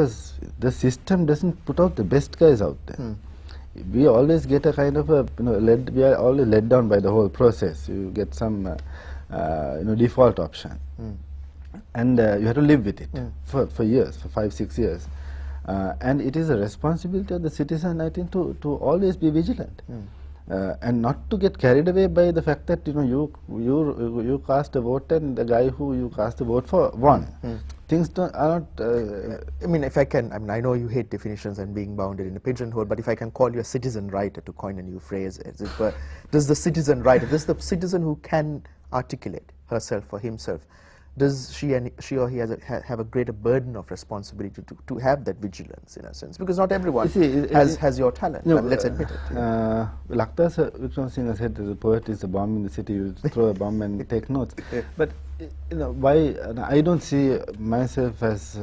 Because the system doesn't put out the best guys out there. We always get a kind of a, we are always led down by the whole process. You get some, default option. And you have to live with it for years, for 5-6 years. And it is a responsibility of the citizen, I think, to always be vigilant. And not to get carried away by the fact that you cast a vote and the guy who you cast the vote for won. Things are not. I mean, if I can, I mean, I know you hate definitions and being bounded in a pigeonhole, but if I can call you a citizen writer, to coin a new phrase, as it were, does the citizen writer, does the citizen who can articulate herself or himself, does she or he have a greater burden of responsibility to have that vigilance, in a sense? Because not everyone has your talent, let's admit it. Lakta Wickramasinghe said the poet is a bomb in the city, you throw a bomb and take notes. But why, I don't see myself as,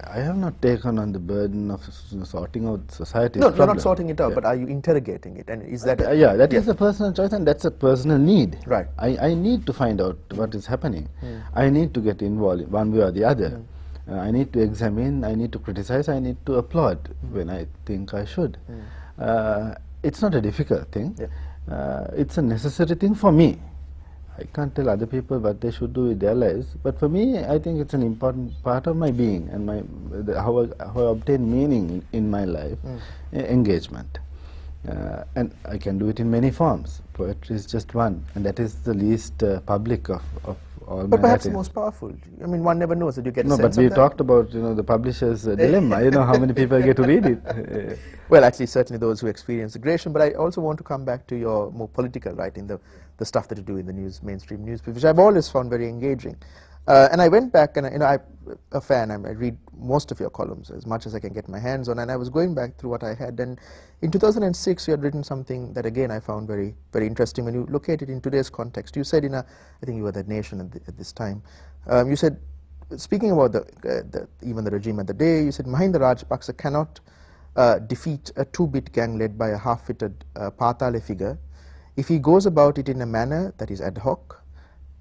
I have not taken on the burden of sorting out society's problem. No, not sorting it out, but are you interrogating it? And is that that is a personal choice, and that's a personal need. Right. I need to find out what is happening. I need to get involved in one way or the other. I need to examine, I need to criticize, I need to applaud when I think I should. It's not a difficult thing. It's a necessary thing for me. I can't tell other people what they should do with their lives, but for me, I think it's an important part of my being and how I obtain meaning in my life, engagement. And I can do it in many forms. Poetry is just one, and that is the least public of all. But perhaps the most powerful. I mean, one never knows that you get a sense of that. No, but we talked about the publisher's dilemma. How many people get to read it. Well, actually, certainly those who experience aggression. But I also want to come back to your more political writing, the stuff that you do in the mainstream newspaper, which I've always found very engaging. And I went back, and I'm a fan. I read most of your columns as much as I can get my hands on. And I was going back through what I had. And in 2006, you had written something that, again, I found very, very interesting. When you look at it in today's context, you said I think you were the Nation at this time. You said, speaking about even the regime at the day, you said Mahinda Rajapakse cannot defeat a two-bit gang led by a half-witted Patale figure if he goes about it in a manner that is ad hoc,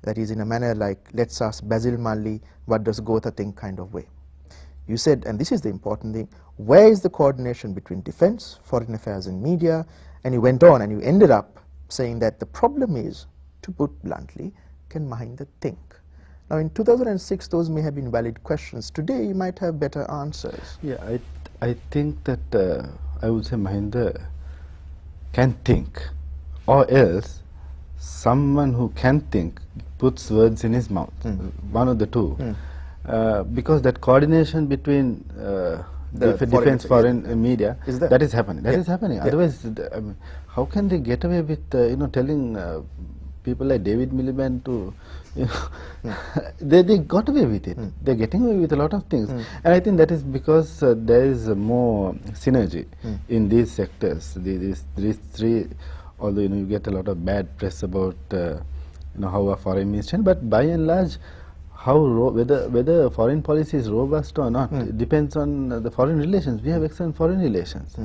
that is in a manner like, let's ask Basil Malli, what does Gotha think kind of way. You said, and this is the important thing, where is the coordination between defense, foreign affairs and media? And you went on and you ended up saying that the problem is, to put bluntly, can Mahinda think? Now in 2006 those may have been valid questions. Today you might have better answers. Yeah, I think that I would say Mahinda can think, or else someone who can think puts words in his mouth, one of the two. Because that coordination between defense, foreign media, that is happening. That is happening. Otherwise, I mean, how can they get away with telling people like David Miliband to, they got away with it. They're getting away with a lot of things, and I think that is because there is more synergy in these sectors. These three. Although you get a lot of bad press about how a foreign minister, but by and large, whether foreign policy is robust or not depends on the foreign relations. We have excellent foreign relations.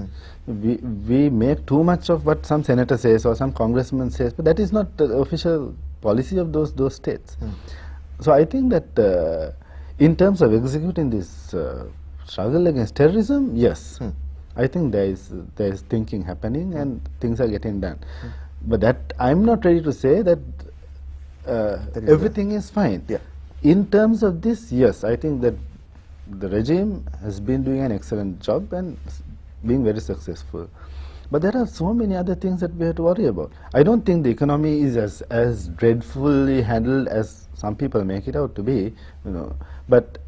We make too much of what some senator says or some congressman says, but that is not the official policy of those states. So I think that in terms of executing this struggle against terrorism, yes. I think there is thinking happening and things are getting done. But that I'm not ready to say that everything is fine. In terms of this, yes, I think that the regime has been doing an excellent job and being very successful. But there are so many other things that we have to worry about. I don't think the economy is as dreadfully handled as some people make it out to be, but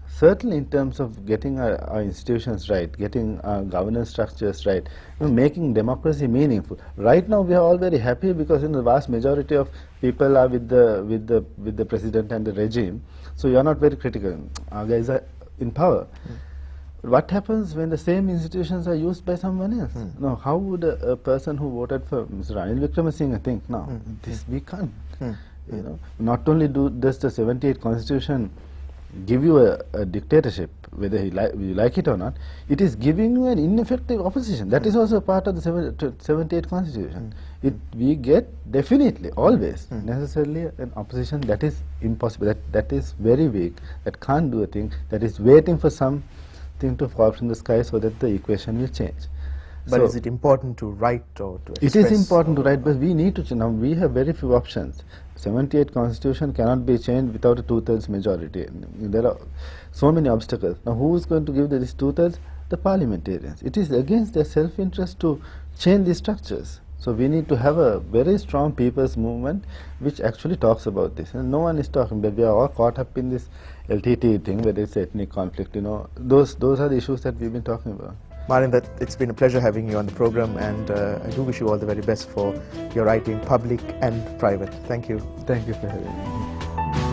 certainly in terms of getting our institutions right, getting our governance structures right, making democracy meaningful. Right now we are all very happy because the vast majority of people are with the president and the regime. So you are not very critical. Our guys are in power. What happens when the same institutions are used by someone else? No, how would a person who voted for Mr. Ranil Wickramasinghe think? No, this we can't. Not only does the 78 Constitution give you a dictatorship, whether you like it or not, it is giving you an ineffective opposition. That is also part of the 78 Constitution. We get definitely, always, necessarily an opposition that is impossible, that is very weak, that can't do a thing, that is waiting for some thing to fall from the sky so that the equation will change. But So is it important to write or to express? it is important to write, but we need to change. Now we have very few options. 78 constitution cannot be changed without a 2/3 majority. There are so many obstacles. Now who is going to give this 2/3? The parliamentarians. It is against their self-interest to change these structures. So we need to have a very strong people's movement which actually talks about this. And no one is talking, but we are all caught up in this LTT thing, whether it's ethnic conflict, you know. Those are the issues that we've been talking about. Malinda, it's been a pleasure having you on the program, and I do wish you all the very best for your writing, public and private. Thank you. Thank you for having me.